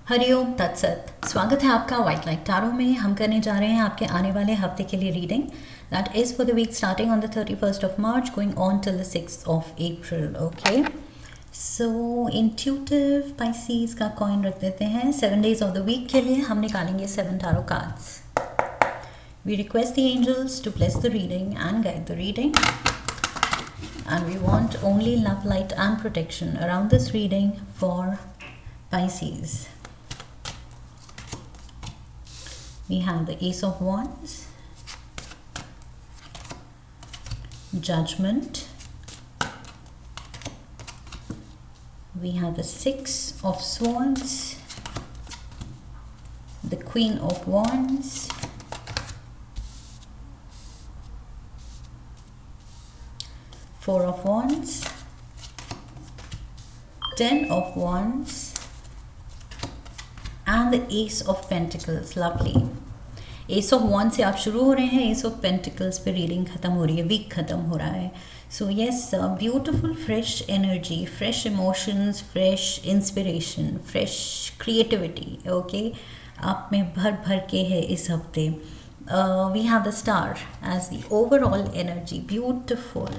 हरिओम तत्सत। स्वागत है आपका वाइट लाइट टारो में। हम करने जा रहे हैं आपके आने वाले हफ्ते के लिए reading that is for the week starting on the 31st of March going on till the 6th of April। Okay, so intuitive Pisces का कॉइन रख देते हैं। 7 days ऑफ द वीक के लिए हम निकालेंगे 7 tarot cards. We request the angels to bless the reading and guide the reading, and we want only love, light and protection around this reading for Pisces. We have the Ace of Wands, Judgment, we have the Six of Swords, the Queen of Wands, Four of Wands, Ten of Wands and the Ace of Pentacles. Lovely. Ace of Wands से आप शुरू हो रहे हैं, Ace of Pentacles पे reading ख़त्म हो रही है, वीक ख़त्म हो रहा है. So yes, beautiful fresh energy, fresh emotions, fresh inspiration, fresh creativity. Okay, आप में भर भर के है इस हफ्ते. We have the Star as the overall energy. Beautiful.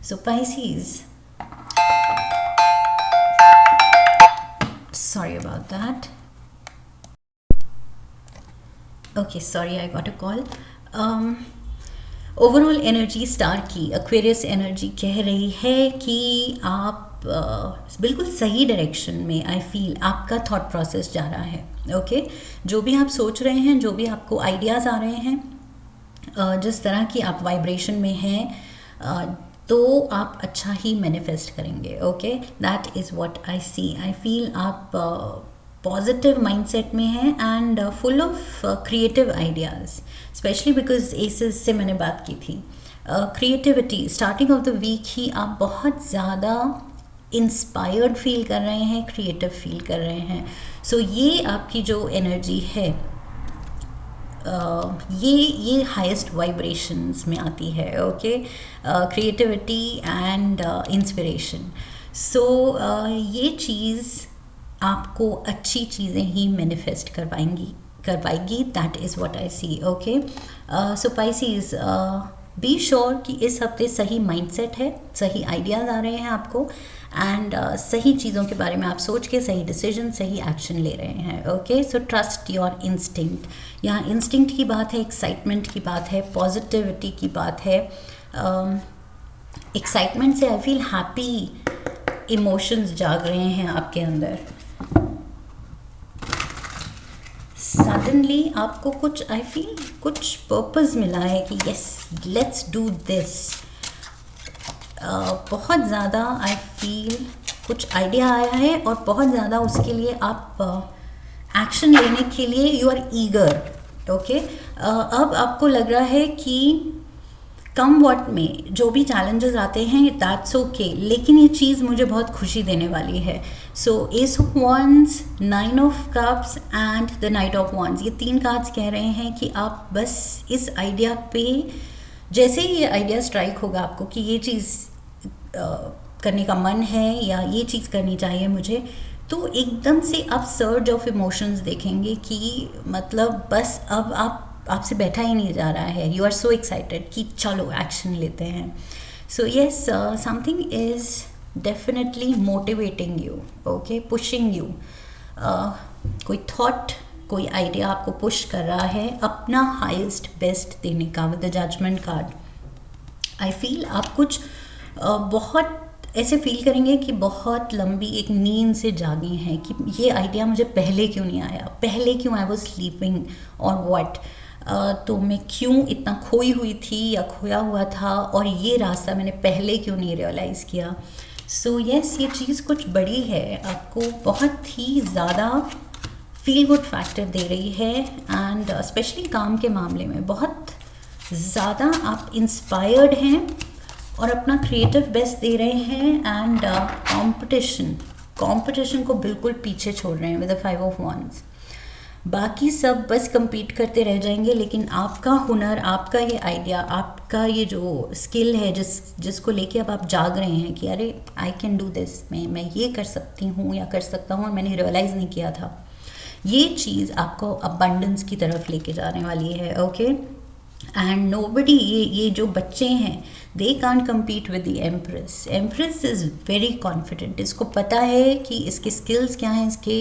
So Pisces, sorry about that. Okay, sorry, I got a call. Overall energy star की Aquarius energy कह रही है कि आप बिल्कुल सही डायरेक्शन में, आई फील आपका थॉट प्रोसेस जा रहा है. ओके, जो भी आप सोच रहे हैं, जो भी आपको आइडियाज़ आ रहे हैं, जिस तरह की आप वाइब्रेशन में हैं, तो आप अच्छा ही मैनिफेस्ट करेंगे. Okay, that is what I see. I feel आप पॉजिटिव माइंडसेट में हैं and full of creative ideas, specially because aces से मैंने बात की थी. Creativity starting of the week ही आप बहुत ज़्यादा इंस्पायर्ड फील कर रहे हैं, क्रिएटिव फील कर रहे हैं. सो ये आपकी जो एनर्जी है, ये हाईएस्ट वाइब्रेशंस में आती है. Okay, creativity and inspiration. So ये चीज़ आपको अच्छी चीज़ें ही मैनिफेस्ट करवाएगी. That is what I see. Okay, so Pisces, be sure कि इस हफ्ते सही माइंडसेट है, सही आइडियाज़ आ रहे हैं आपको एंड सही चीज़ों के बारे में आप सोच के सही डिसीजन, सही एक्शन ले रहे हैं. Okay, so trust your instinct. यहाँ इंस्टिंक्ट की बात है, एक्साइटमेंट की बात है, पॉजिटिविटी की बात है. एक्साइटमेंट से आई फील हैप्पी इमोशंस जाग रहे हैं आपके अंदर. सडनली आपको कुछ, आई फील कुछ पर्पस मिला है कि यस लेट्स डू दिस. बहुत ज़्यादा आई फील कुछ आइडिया आया है और बहुत ज़्यादा उसके लिए आप एक्शन लेने के लिए यू आर ईगर. ओके, अब आपको लग रहा है कि कम वॉट में जो भी चैलेंजेस आते हैं दैट्स ओके, लेकिन ये चीज़ मुझे बहुत खुशी देने वाली है. So ace of wands, 9 of cups and the knight of wands, ये 3 कार्ड्स कह रहे हैं कि आप बस इस आइडिया पे, जैसे ही ये आइडिया स्ट्राइक होगा आपको कि ये चीज़ करने का मन है या ये चीज़ करनी चाहिए मुझे, तो एकदम से आप सर्ज ऑफ इमोशंस देखेंगे कि मतलब बस अब आपसे बैठा ही नहीं जा रहा है. यू आर सो एक्साइटेड कि चलो एक्शन लेते हैं. So yes, something is definitely motivating you. Okay, pushing you. कोई थॉट, कोई आइडिया आपको पुश कर रहा है अपना हाईएस्ट बेस्ट देने का. With the judgement card I feel आप कुछ बहुत ऐसे फील करेंगे कि बहुत लंबी एक नींद से जागे हैं कि ये आइडिया मुझे पहले क्यों नहीं आया, पहले क्यों आई वॉज स्लीपिंग और व्हाट, तो मैं क्यों इतना खोई हुई थी या खोया हुआ था और ये रास्ता मैंने पहले क्यों नहीं रियलाइज़ किया. सो येस, ये चीज़ कुछ बड़ी है, आपको बहुत ही ज़्यादा फील गुड फैक्टर दे रही है एंड स्पेशली काम के मामले में बहुत ज़्यादा आप इंस्पायर्ड हैं और अपना क्रिएटिव बेस्ट दे रहे हैं एंड कंपटीशन को बिल्कुल पीछे छोड़ रहे हैं विद द 5 ऑफ वॉन्ड्स. बाकी सब बस compete करते रह जाएंगे, लेकिन आपका हुनर, आपका ये आइडिया, आपका ये जो स्किल है जिसको लेके अब आप जाग रहे हैं कि अरे आई कैन डू दिस, मैं ये कर सकती हूँ या कर सकता हूँ और मैंने रियलाइज़ नहीं किया था. ये चीज़ आपको अबंडेंस की तरफ लेके जाने वाली है, ओके। एंड नोबडी, ये जो बच्चे हैं, they can't compete with the empress. Empress is very confident, इसको पता है कि इसके स्किल्स क्या हैं, इसके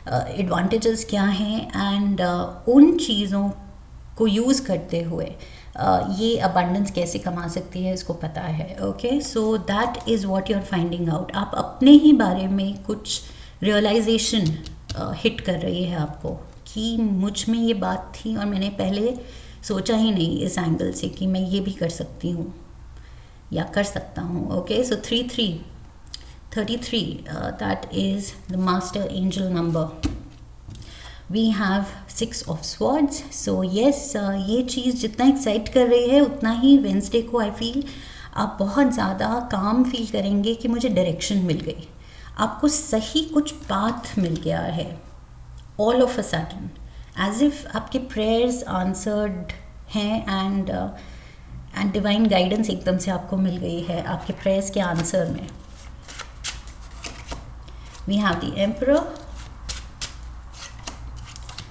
एडवांटेजेस क्या हैं, एंड उन चीज़ों को यूज़ करते हुए ये अबंडेंस कैसे कमा सकती है इसको पता है, okay. So that is what you are finding out. आप अपने ही बारे में कुछ रियलाइजेशन हिट कर रही है आपको कि मुझ में ये बात थी और मैंने पहले सोचा ही नहीं इस एंगल से कि मैं ये भी कर सकती हूँ या कर सकता हूँ, okay. So 33 that is the master angel number. We have 6 of swords. So yes, ये चीज़ जितना एक्साइट कर रही है उतना ही वेंसडे को आई फील आप बहुत ज़्यादा काम फील करेंगे कि मुझे डायरेक्शन मिल गई, आपको सही कुछ पाथ मिल गया है all of a sudden, as if आपके प्रेयर्स आंसर्ड हैं एंड डिवाइन गाइडेंस एकदम से आपको मिल गई है आपके प्रेयर्स के आंसर में। We have the emperor,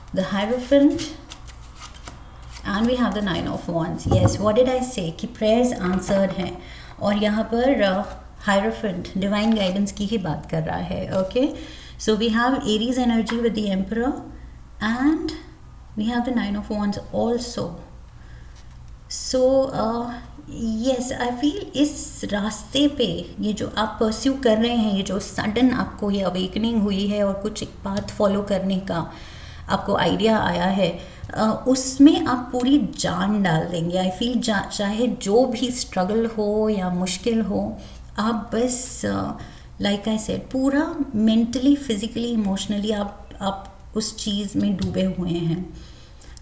the Hierophant, and we have the 9 of Wands. Yes, what did I say कि prayers answered हैं, और यहाँ पर Hierophant divine guidance की ही बात कर रहा है, okay. So we have Aries energy with the Emperor and we have the 9 of Wands also. So yes, I feel इस रास्ते पे ये जो आप परस्यू कर रहे हैं, ये जो सडन आपको ये अवेकनिंग हुई है और कुछ एक पाथ फॉलो करने का आपको आइडिया आया है, उसमें आप पूरी जान डाल देंगे। आई फील चाहे जो भी स्ट्रगल हो या मुश्किल हो, आप बस लाइक आई सेड पूरा मेंटली, फिजिकली, इमोशनली आप उस चीज़ में डूबे हुए हैं,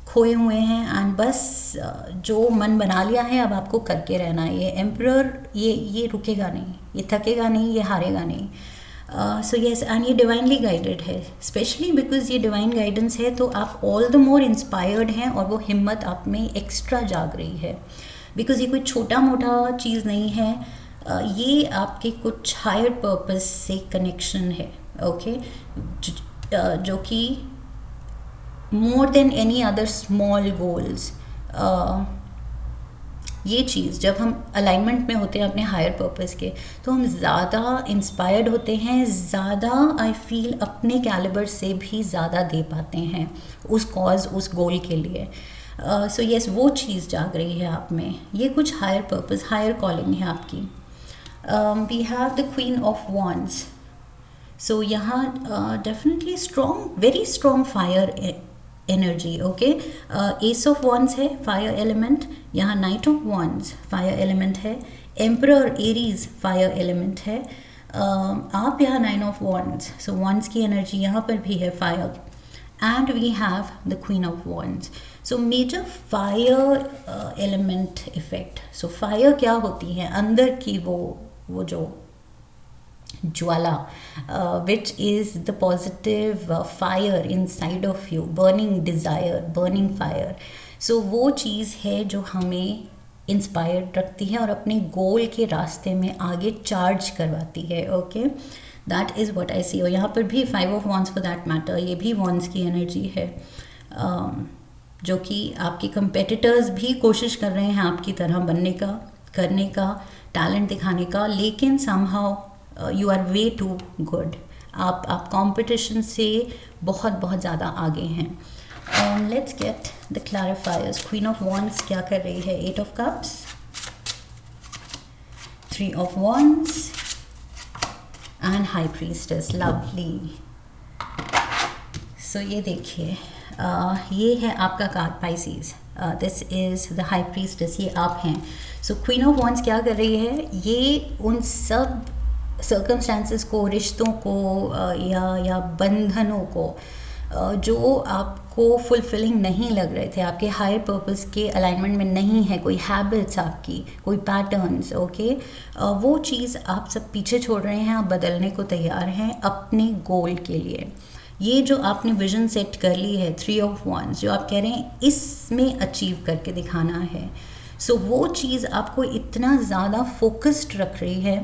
खोए हुए हैं, एंड बस जो मन बना लिया है अब आपको करके रहना है। ये एम्परर ये रुकेगा नहीं, ये थकेगा नहीं, ये हारेगा नहीं। सो येस, एंड ये डिवाइनली गाइडेड है, स्पेशली बिकॉज ये डिवाइन गाइडेंस है तो आप ऑल द मोर इंस्पायर्ड हैं और वो हिम्मत आप में एक्स्ट्रा जाग रही है, बिकॉज ये कोई छोटा मोटा चीज़ नहीं है, ये आपके कुछ हायर पर्पस से कनेक्शन है, ओके, जो कि more than any other small goals. ये चीज़ जब हम अलाइनमेंट में होते हैं अपने हायर पर्पस के, तो हम ज़्यादा इंस्पायर्ड होते हैं, ज़्यादा आई फील अपने कैलिबर से भी ज़्यादा दे पाते हैं उस कॉज, उस गोल के लिए। सो येस, वो चीज़ जाग रही है आप में, ये कुछ हायर पर्पस, हायर कॉलिंग है आपकी। We have the queen of wands. So यहाँ definitely strong, very strong fire energy, okay. Ace of wands है फायर एलिमेंट, यहाँ knight of wands fire element है, एम्परर एरीज फायर एलिमेंट है, आप यहाँ 9 of wands, so wands की energy यहाँ पर भी है fire, and we have the queen of wands. So major fire element effect. So fire क्या होती है, अंदर की वो जो ज्वाला, which is the positive fire inside of you, burning desire, burning fire. So वो चीज़ है जो हमें इंस्पायर्ड रखती है और अपने गोल के रास्ते में आगे चार्ज करवाती है, okay. That is what I see. और यहाँ पर भी 5 of wands for that matter, ये भी वॉन्ड्स की एनर्जी है, जो कि आपके कंपेटिटर्स भी कोशिश कर रहे हैं आपकी तरह बनने का, करने का, टैलेंट दिखाने का, लेकिन somehow you are way too good, आप कंपटीशन से बहुत ज़्यादा आगे हैं। Let's get the clarifiers. Queen of wands क्या कर रही है, 8 of cups, 3 of wands and high priestess, lovely. So ये देखिए, ये है आपका card Pisces, this is the high priestess, ये आप हैं। सो क्वीन ऑफ वॉन्ड्स क्या कर रही है, ये उन सब सर्कमस्टांसेस को, रिश्तों को या बंधनों को जो आपको फुलफिलिंग नहीं लग रहे थे, आपके हायर पर्पस के अलाइनमेंट में नहीं है, कोई हैबिट्स आपकी, कोई पैटर्न्स, ओके, वो चीज़ आप सब पीछे छोड़ रहे हैं, आप बदलने को तैयार हैं अपने गोल के लिए। ये जो आपने विजन सेट कर ली है, 3 ऑफ वॉन्ड्स, जो आप कह रहे हैं इसमें अचीव करके दिखाना है, सो वो चीज़ आपको इतना ज़्यादा फोकस्ड रख रही है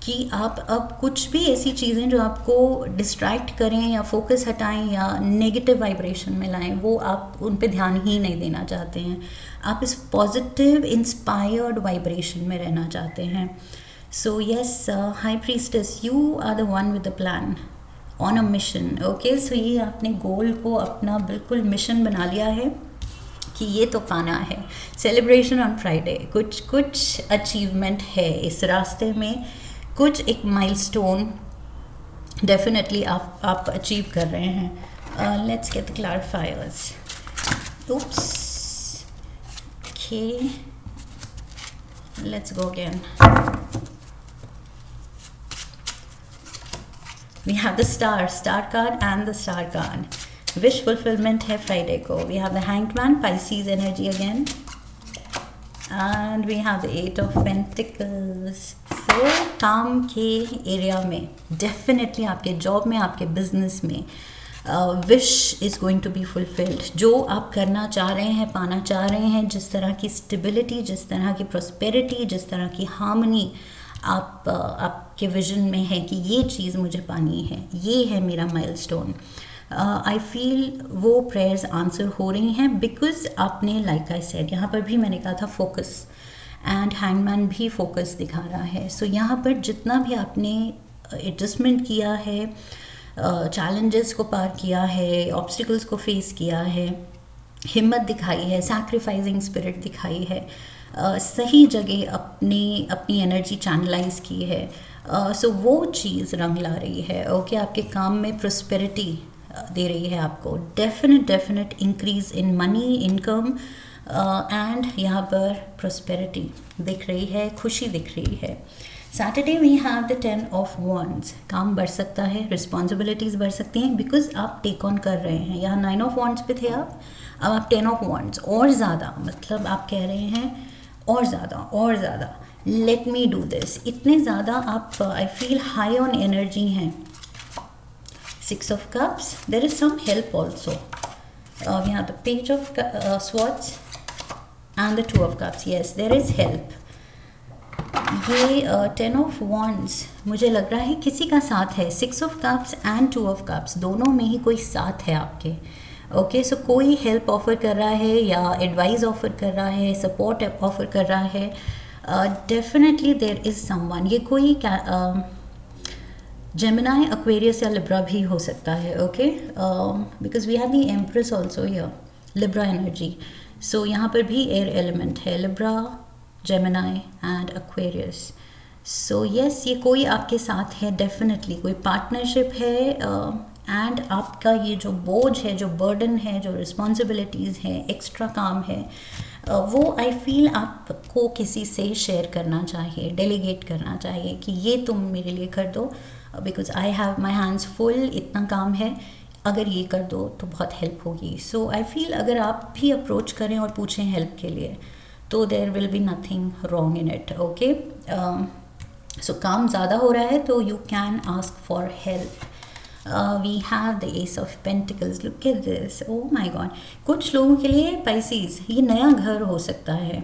कि आप अब कुछ भी ऐसी चीज़ें जो आपको डिस्ट्रैक्ट करें या फोकस हटाएं या नेगेटिव वाइब्रेशन में लाएं, वो आप उन पे ध्यान ही नहीं देना चाहते हैं। आप इस पॉजिटिव इंस्पायर्ड वाइब्रेशन में रहना चाहते हैं। So yes, high priestess, you are the one with the plan on a mission. Okay, so ये आपने गोल को अपना बिल्कुल मिशन बना लिया है कि ये तो पाना है। सेलिब्रेशन ऑन फ्राइडे, कुछ अचीवमेंट है इस रास्ते में, कुछ एक माइलस्टोन डेफिनेटली आप अचीव कर रहे हैं। Let's get the clarifiers. oops okay, let's go again. We have the star card and the star card. Wish fulfillment है फ्राइडे को. We have the hanged man, Pisces energy again, and we have the 8 of Pentacles. So काम के area में definitely आपके job में, आपके business में wish is going to be fulfilled. जो आप करना चाह रहे हैं, पाना चाह रहे हैं, जिस तरह की स्टेबिलिटी, जिस तरह की प्रोस्पेरिटी, जिस तरह की हार्मनी आपके विजन में है कि ये चीज़ मुझे पानी है, ये है मेरा माइलस्टोन। आई फील वो प्रेयर्स आंसर हो रही हैं बिकॉज आपने, लाइक आई सेड, यहाँ पर भी मैंने कहा था फोकस, एंड हैंगमैन भी फोकस दिखा रहा है। सो यहाँ पर जितना भी आपने एडजस्टमेंट किया है, चैलेंजेस को पार किया है, ऑब्स्टिकल्स को फेस किया है, हिम्मत दिखाई है, सैक्रिफाइसिंग स्पिरिट दिखाई है, सही जगह अपनी एनर्जी चैनलाइज की है, सो वो चीज़ रंग ला रही है। ओके, आपके काम में प्रोस्पेरिटी दे रही है आपको, definite increase in money, income, and यहाँ पर प्रोस्पेरिटी दिख रही है, खुशी दिख रही है। Saturday we have the 10 of wands. काम बढ़ सकता है, रिस्पॉन्सिबिलिटीज़ बढ़ सकती हैं बिकॉज आप टेक ऑन कर रहे हैं। यहाँ 9 ऑफ वॉन्ड्स पे थे आप, अब आप 10 ऑफ वॉन्ड्स, और ज़्यादा, मतलब आप कह रहे हैं और ज़्यादा, लेट मी डू दिस। इतने ज़्यादा आप, I feel high on energy हैं। 6 of cups, there is some help also. We have the page of swords and the 2 of cups. Yes, there is help. ये 10 of wands मुझे लग रहा है किसी का साथ है। 6 of cups and 2 of cups दोनों में ही कोई साथ है आपके। ओके, सो कोई हेल्प ऑफर कर रहा है या एडवाइस ऑफर कर रहा है, सपोर्ट ऑफर कर रहा है। Definitely there is someone. ये कोई जेमिनाई, एक्वेरियस या लिब्रा भी हो सकता है। Okay, because we have the empress also here, Libra energy. So यहाँ पर भी एयर एलिमेंट है, Libra, Gemini and Aquarius. So yes, ये कोई आपके साथ है, डेफिनेटली कोई पार्टनरशिप है, एंड आपका ये जो बोझ है, जो बर्डन है, जो रिस्पॉन्सिबिलिटीज़ हैं, एक्स्ट्रा काम है, वो आई फील आपको किसी से शेयर करना चाहिए, डेलीगेट करना चाहिए कि ये तुम मेरे लिए कर दो because I have my hands full, इतना काम है, अगर ये कर दो तो बहुत हेल्प होगी। सो आई फील अगर आप भी अप्रोच करें और पूछें हेल्प के लिए तो there will be nothing wrong in it. Okay, so काम ज़्यादा हो रहा है तो you can ask for help. we have the Ace of Pentacles. Look at this, oh my god, कुछ लोगों के लिए Pisces ये नया घर हो सकता है।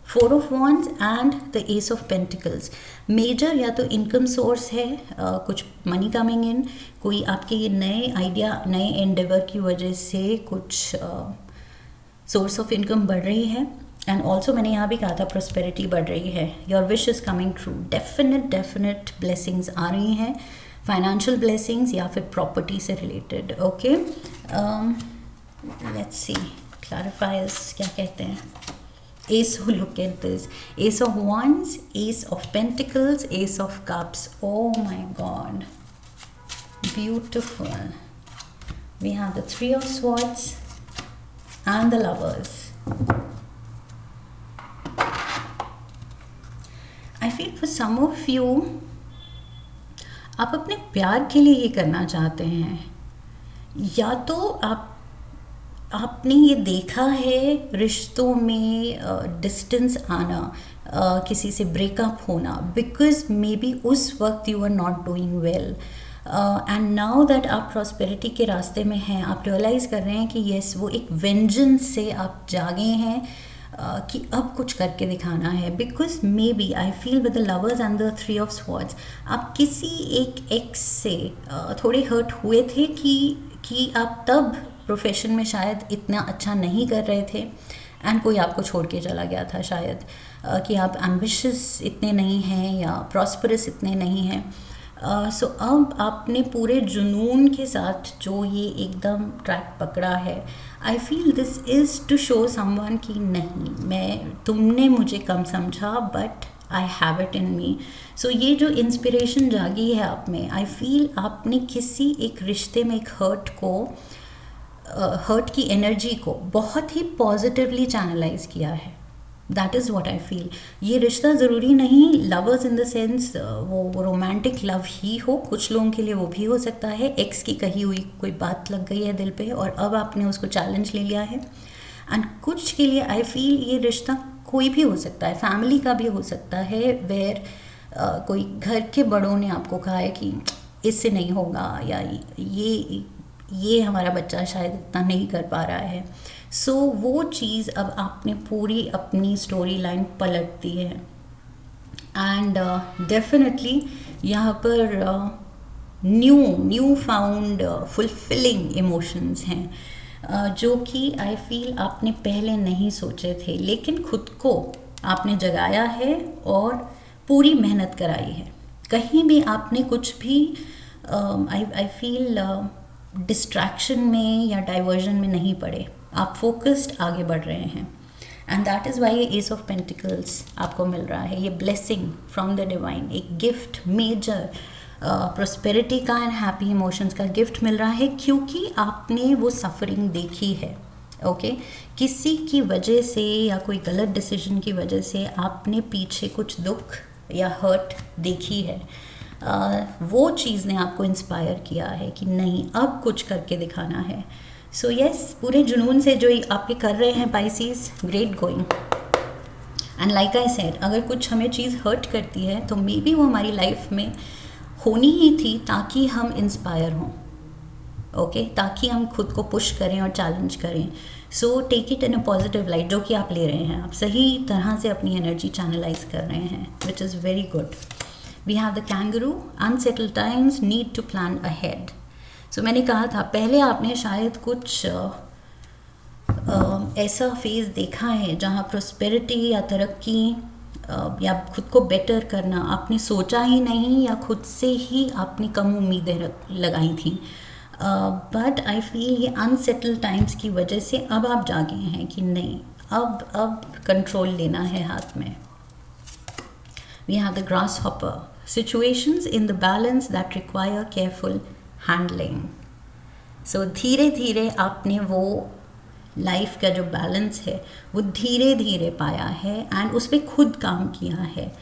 4 of Wands and the Ace of Pentacles, major या तो इनकम सोर्स है, कुछ मनी कमिंग इन, कोई आपके ये नए आइडिया, नए एंडेवर की वजह से कुछ सोर्स ऑफ इनकम बढ़ रही है। एंड ऑल्सो मैंने यहाँ भी कहा था प्रोस्पेरिटी बढ़ रही है। Your wish is coming true, definite blessings आ रही हैं, फाइनेंशियल ब्लेसिंग्स या फिर प्रॉपर्टी से related. Okay, let's see clarifiers क्या कहते हैं। Ace, look at this, Ace of Wands, Ace of Pentacles, Ace of Cups. Oh my god, beautiful. We have the 3 of Swords and the Lovers. I feel for some of you आप अपने प्यार के लिए ये करना चाहते हैं, या तो आपने ये देखा है रिश्तों में डिस्टेंस आना, किसी से ब्रेकअप होना, बिकॉज मे बी उस वक्त you are not doing well, and now that आप प्रॉस्पेरिटी के रास्ते में हैं, आप रियलाइज़ कर रहे हैं कि येस वो एक वेंजेंस से आप जागे हैं, कि अब कुछ करके दिखाना है, because maybe I feel with the lovers and the three of swords आप किसी एक एक्स से थोड़े हर्ट हुए थे कि आप तब प्रोफेशन में शायद इतना अच्छा नहीं कर रहे थे एंड कोई आपको छोड़ के चला गया था शायद, कि आप एम्बिशियस इतने नहीं हैं या प्रॉस्परस इतने नहीं हैं। सो अब आपने पूरे जुनून के साथ जो ये एकदम ट्रैक पकड़ा है, I feel this is to show someone कि नहीं, तुमने मुझे कम समझा but I have it in me. So ये जो इंस्पिरेशन जागी है आप में, आई फील आपने किसी एक रिश्ते में एक हर्ट की एनर्जी को बहुत ही पॉजिटिवली चैनलाइज किया है। That is what I feel. ये रिश्ता ज़रूरी नहीं लवर्स इन द सेंस वो रोमांटिक लव ही हो, कुछ लोगों के लिए वो भी हो सकता है, एक्स की कही हुई कोई बात लग गई है दिल पे और अब आपने उसको चैलेंज ले लिया है। एंड कुछ के लिए आई फील ये रिश्ता कोई भी हो सकता है, फैमिली का भी हो सकता है, वेयर कोई घर के बड़ों ने आपको कहा है कि इससे नहीं होगा या ये हमारा बच्चा शायद इतना नहीं कर पा रहा है। सो वो चीज़ अब आपने पूरी अपनी स्टोरी लाइन पलट दी है एंड डेफिनेटली यहाँ पर न्यू फाउंड फुलफिलिंग इमोशंस हैं जो कि आई फील आपने पहले नहीं सोचे थे, लेकिन खुद को आपने जगाया है और पूरी मेहनत कराई है। कहीं भी आपने कुछ भी आई फील डिस्ट्रैक्शन में या डाइवर्जन में नहीं पड़े, आप फोकस्ड आगे बढ़ रहे हैं एंड दैट इज़ वाई ये एस ऑफ पेंटिकल्स आपको मिल रहा है। ये ब्लेसिंग फ्रॉम द डिवाइन, एक गिफ्ट, मेजर प्रोस्पेरिटी का एंड हैप्पी इमोशंस का गिफ्ट मिल रहा है क्योंकि आपने वो सफरिंग देखी है। ओके किसी की वजह से या कोई गलत डिसीजन की वजह से आपने पीछे कुछ दुख या हर्ट देखी है, वो चीज़ ने आपको इंस्पायर किया है कि नहीं अब कुछ करके दिखाना है। सो यस, पूरे जुनून से जो आपके कर रहे हैं Pisces, great going. And like I said, अगर कुछ हमें चीज़ हर्ट करती है तो मे बी वो हमारी लाइफ में होनी ही थी ताकि हम इंस्पायर हों, ओके ताकि हम खुद को पुश करें और चैलेंज करें। So take it in a positive light, जो कि आप ले रहे हैं, आप सही तरह से अपनी एनर्जी चैनलाइज कर रहे हैं, which is very good. We have the kangaroo, unsettled times, need to plan ahead. So मैंने कहा था पहले आपने शायद कुछ ऐसा फेज़ देखा है जहाँ प्रोस्पेरिटी या तरक्की या खुद को बेटर करना आपने सोचा ही नहीं या खुद से ही आपने कम उम्मीदें लगाई थी, बट आई फील ये अनसेटल्ड टाइम्स की वजह से अब आप जागे हैं कि नहीं अब कंट्रोल लेना है हाथ में। We have the grasshopper, situations in the balance that require careful handling. So धीरे धीरे आपने वो लाइफ का जो बैलेंस है वो धीरे धीरे पाया है एंड उस पर खुद काम किया है।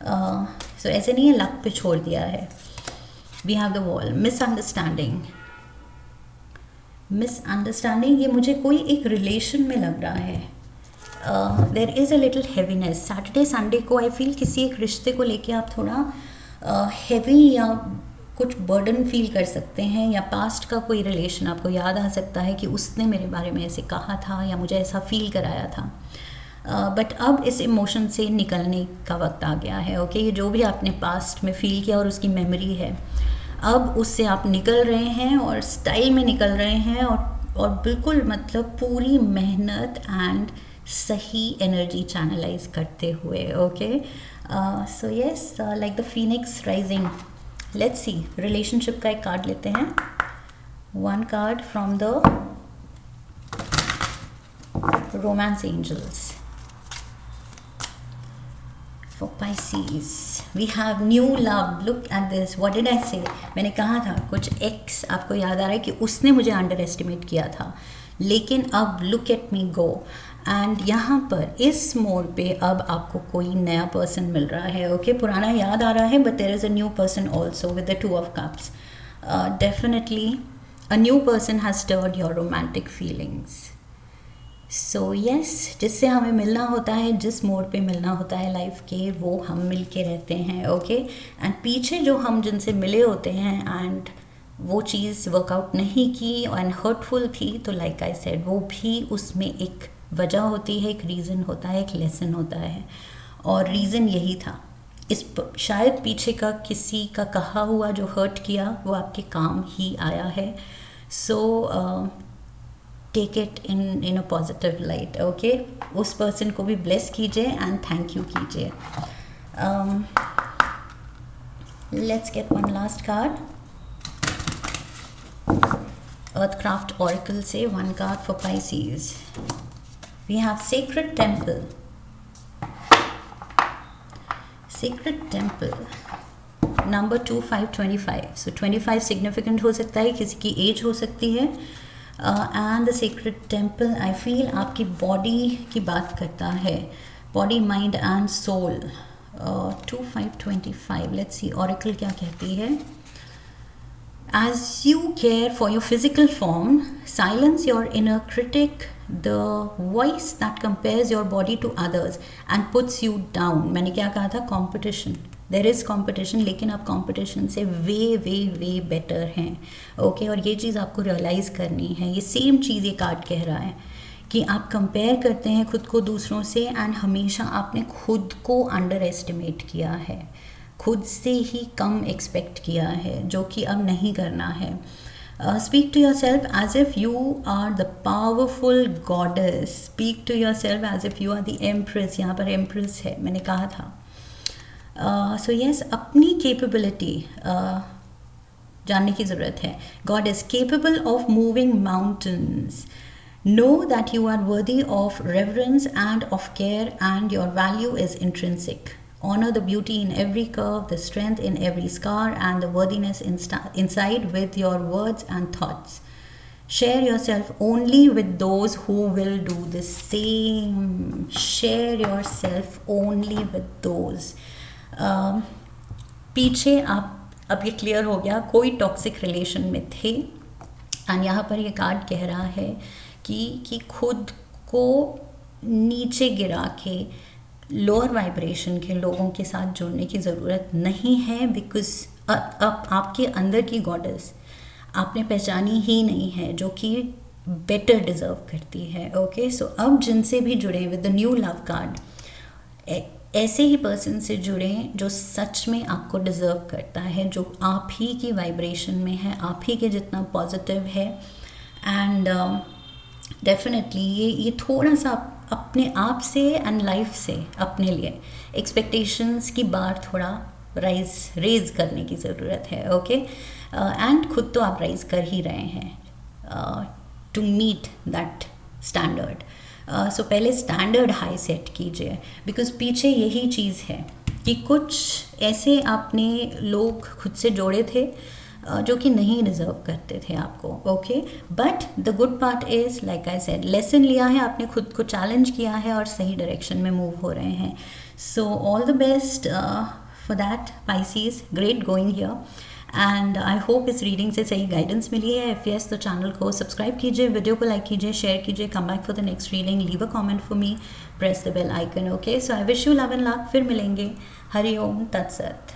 सो ऐसे नहीं है लक पे छोड़ दिया है। We have the wall, misunderstanding, ये मुझे कोई एक रिलेशन में लग रहा है। There is a little heaviness. Saturday Sunday को आई फील किसी एक रिश्ते को लेके आप थोड़ा हैवी या कुछ बर्डन फील कर सकते हैं, या पास्ट का कोई रिलेशन आपको याद आ सकता है कि उसने मेरे बारे में ऐसे कहा था या मुझे ऐसा फील कराया था, बट अब इस इमोशन से निकलने का वक्त आ गया है। ओके ये जो भी आपने पास्ट में फील किया और उसकी मेमोरी है, अब उससे आप निकल रहे हैं और स्टाइल में निकल रहे हैं और बिल्कुल मतलब पूरी मेहनत एंड सही एनर्जी चैनलाइज करते हुए। Okay so yes, like the phoenix rising. Let's see, relationship का एक कार्ड लेते हैं। One card from the romance angels for Pisces. We have new love. Look at this. What did I say? मैंने कहा था कुछ एक्स आपको याद आ रहा है कि उसने मुझे अंडर एस्टिमेट किया था, लेकिन अब look at me go. And यहाँ पर इस मोड़ पे अब आपको कोई नया पर्सन मिल रहा है। ओके पुराना याद आ रहा है, but there is a new person also with the 2 of Cups. Definitely a new person has stirred your romantic feelings. So yes, जिससे हमें मिलना होता है, जिस मोड़ पे मिलना होता है लाइफ के, वो हम मिल के रहते हैं। ओके एंड पीछे जो हम जिनसे मिले होते हैं एंड वो चीज़ वर्कआउट नहीं की एंड हर्टफुल थी, तो लाइक आई सेड वो भी उसमें एक वजह होती है, एक रीज़न होता है, एक लेसन होता है, और रीज़न यही था। शायद पीछे का किसी का कहा हुआ जो हर्ट किया वो आपके काम ही आया है। So take it in a positive light, okay. उस पर्सन को भी ब्लेस कीजिए एंड थैंक यू कीजिए। Let's get one last card. Earthcraft oracle से one card for Pisces. We have sacred temple. Sacred Temple, number 2525। सो 25 significant हो सकता है, किसी की एज हो सकती है। And the sacred temple I feel आपकी बॉडी की बात करता है, body, mind and soul. 2525, let's see oracle क्या कहती है। As you care for your physical form, silence your inner critic, the voice that compares your body to others and puts you down. मैंने क्या कहा था? Competition. There is competition, लेकिन आप competition से way better हैं, okay? और ये चीज़ आपको realize करनी है। ये same चीज़ ये कार्ड कह रहा है कि आप compare करते हैं खुद को दूसरों से, and हमेशा आपने खुद को underestimate किया है, खुद से ही कम एक्सपेक्ट किया है, जो कि अब नहीं करना है। Speak to yourself as if you are the powerful goddess. Speak to yourself as if you are the empress. यहाँ पर एम्प्रेस है, मैंने कहा था। सो यस, अपनी कैपेबिलिटी जानने की ज़रूरत है। God is capable of moving mountains. Know that you are worthy of reverence and of care, and your value is intrinsic. Honor the beauty in every curve, the strength in every scar, and the worthiness inside with your words and thoughts. Share yourself only with those who will do the same. Share yourself only with those. पीछे आप, अब ये clear हो गया, कोई toxic relation में थे, and यहाँ पर ये कार्ड कह रहा है कि खुद को नीचे गिरा के लोअर वाइब्रेशन के लोगों के साथ जुड़ने की ज़रूरत नहीं है, बिकॉज अब आपके अंदर की गॉडेस आपने पहचानी ही नहीं है, जो कि बेटर डिज़र्व करती है, ओके। सो अब जिनसे भी जुड़े with the new love card, ऐसे ही पर्सन से जुड़ें जो सच में आपको डिज़र्व करता है, जो आप ही की वाइब्रेशन में है, आप ही के जितना पॉजिटिव है। एंड डेफिनेटली ये थोड़ा सा अपने आप से एंड लाइफ से अपने लिए एक्सपेक्टेशंस की बार थोड़ा रेज करने की ज़रूरत है, ओके। एंड खुद तो आप राइज कर ही रहे हैं टू मीट दैट स्टैंडर्ड। सो पहले स्टैंडर्ड हाई सेट कीजिए, बिकॉज पीछे यही चीज़ है कि कुछ ऐसे आपने लोग खुद से जोड़े थे जो कि नहीं डिज़र्व करते थे आपको, okay. But the good part is, like I said, lesson लिया है आपने, खुद को चैलेंज किया है और सही डायरेक्शन में मूव हो रहे हैं। So all the best for that pieces, great going here, and I hope इस रीडिंग से सही गाइडेंस मिली है। इफ़ यस तो चैनल को सब्सक्राइब कीजिए, वीडियो को लाइक कीजिए, शेयर कीजिए, come back for the next reading, leave a comment for me, press the bell icon, okay. So I wish you love and luck. फिर मिलेंगे। हरि ओम तत्सत।